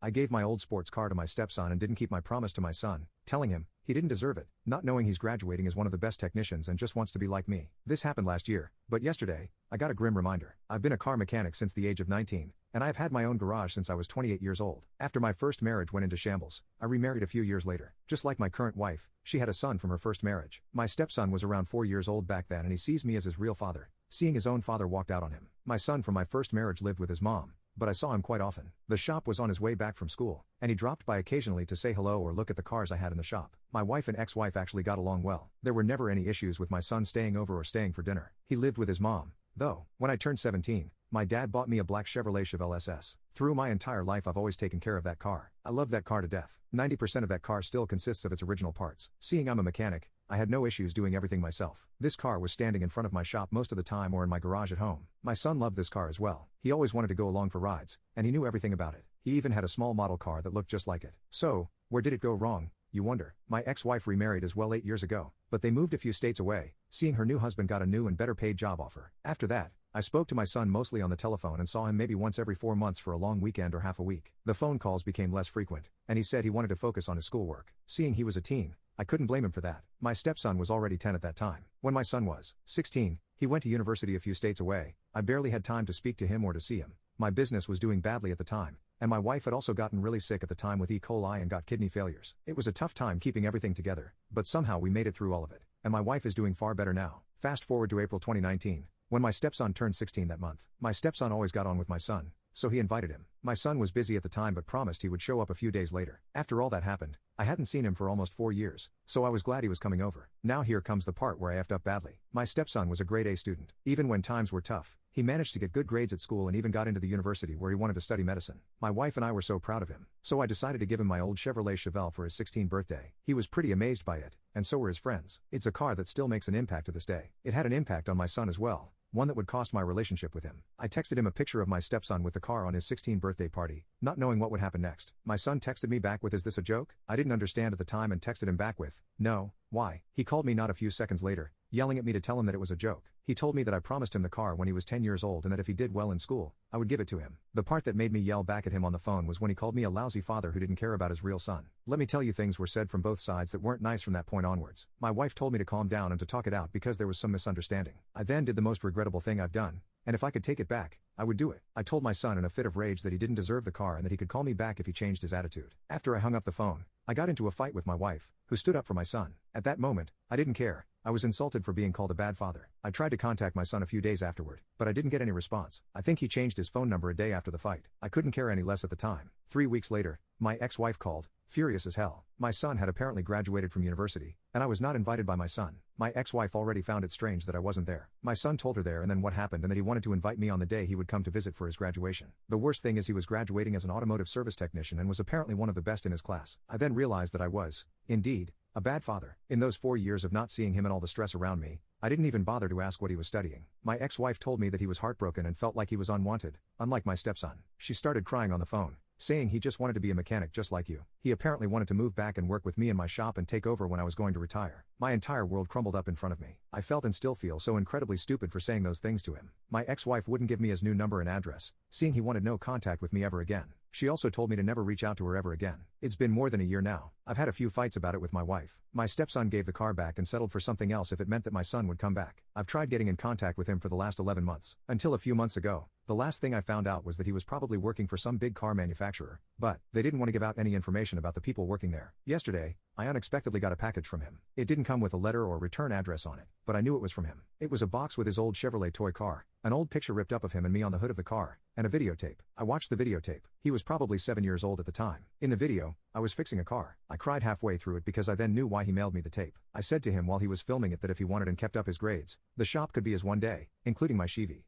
I gave my old sports car to my stepson and didn't keep my promise to my son, telling him he didn't deserve it, not knowing he's graduating as one of the best technicians and just wants to be like me. This happened last year, but yesterday, I got a grim reminder. I've been a car mechanic since the age of 19, and I've had my own garage since I was 28 years old. After my first marriage went into shambles, I remarried a few years later. Just like my current wife, she had a son from her first marriage. My stepson was around 4 years old back then and he sees me as his real father, seeing his own father walked out on him. My son from my first marriage lived with his mom, but I saw him quite often. The shop was on his way back from school, and he dropped by occasionally to say hello or look at the cars I had in the shop. My wife and ex-wife actually got along well. There were never any issues with my son staying over or staying for dinner. He lived with his mom, though. When I turned 17, my dad bought me a black Chevrolet Chevelle SS. Through my entire life I've always taken care of that car. I love that car to death. 90% of that car still consists of its original parts. Seeing I'm a mechanic, I had no issues doing everything myself. This car was standing in front of my shop most of the time or in my garage at home. My son loved this car as well. He always wanted to go along for rides, and he knew everything about it. He even had a small model car that looked just like it. So, where did it go wrong, you wonder? My ex-wife remarried as well 8 years ago, but they moved a few states away, seeing her new husband got a new and better paid job offer. After that, I spoke to my son mostly on the telephone and saw him maybe once every 4 months for a long weekend or half a week. The phone calls became less frequent, and he said he wanted to focus on his schoolwork. Seeing he was a teen, I couldn't blame him for that. My stepson was already 10 at that time. When my son was 16, he went to university a few states away. I barely had time to speak to him or to see him. My business was doing badly at the time, and my wife had also gotten really sick at the time with E. coli and got kidney failures. It was a tough time keeping everything together, but somehow we made it through all of it, and my wife is doing far better now. Fast forward to April 2019, when my stepson turned 16 that month. My stepson always got on with my son, so he invited him. My son was busy at the time but promised he would show up a few days later. After all that happened, I hadn't seen him for almost 4 years, so I was glad he was coming over. Now here comes the part where I effed up badly. My stepson was a grade A student. Even when times were tough, he managed to get good grades at school and even got into the university where he wanted to study medicine. My wife and I were so proud of him, so I decided to give him my old Chevrolet Chevelle for his 16th birthday. He was pretty amazed by it, and so were his friends. It's a car that still makes an impact to this day. It had an impact on my son as well, one that would cost my relationship with him. I texted him a picture of my stepson with the car on his 16th birthday party, not knowing what would happen next. My son texted me back with, "Is this a joke?" I didn't understand at the time and texted him back with, "No, why?" He called me not a few seconds later, yelling at me to tell him that it was a joke. He told me that I promised him the car when he was 10 years old and that if he did well in school, I would give it to him. The part that made me yell back at him on the phone was when he called me a lousy father who didn't care about his real son. Let me tell you, things were said from both sides that weren't nice from that point onwards. My wife told me to calm down and to talk it out because there was some misunderstanding. I then did the most regrettable thing I've done, and if I could take it back, I would do it. I told my son in a fit of rage that he didn't deserve the car and that he could call me back if he changed his attitude. After I hung up the phone, I got into a fight with my wife, who stood up for my son. At that moment, I didn't care. I was insulted for being called a bad father. I tried to contact my son a few days afterward, but I didn't get any response. I think he changed his phone number a day after the fight. I couldn't care any less at the time. 3 weeks later, my ex-wife called, furious as hell. My son had apparently graduated from university, and I was not invited by my son. My ex-wife already found it strange that I wasn't there. My son told her there and then what happened and that he wanted to invite me on the day he would come to visit for his graduation. The worst thing is he was graduating as an automotive service technician and was apparently one of the best in his class. I then realized that I was, indeed, a bad father. In those 4 years of not seeing him and all the stress around me, I didn't even bother to ask what he was studying. My ex-wife told me that he was heartbroken and felt like he was unwanted, unlike my stepson. She started crying on the phone, saying he just wanted to be a mechanic just like you. He apparently wanted to move back and work with me in my shop and take over when I was going to retire. My entire world crumbled up in front of me. I felt and still feel so incredibly stupid for saying those things to him. My ex-wife wouldn't give me his new number and address, seeing he wanted no contact with me ever again. She also told me to never reach out to her ever again. It's been more than a year now. I've had a few fights about it with my wife. My stepson gave the car back and settled for something else if it meant that my son would come back. I've tried getting in contact with him for the last 11 months. Until a few months ago, the last thing I found out was that he was probably working for some big car manufacturer, but they didn't want to give out any information about the people working there. Yesterday, I unexpectedly got a package from him. It didn't come with a letter or return address on it, but I knew it was from him. It was a box with his old Chevrolet toy car, an old picture ripped up of him and me on the hood of the car, and a videotape. I watched the videotape. He was probably 7 years old at the time. In the video, I was fixing a car. I cried halfway through it because I then knew why he mailed me the tape. I said to him while he was filming it that if he wanted and kept up his grades, the shop could be his one day, including my Chevy.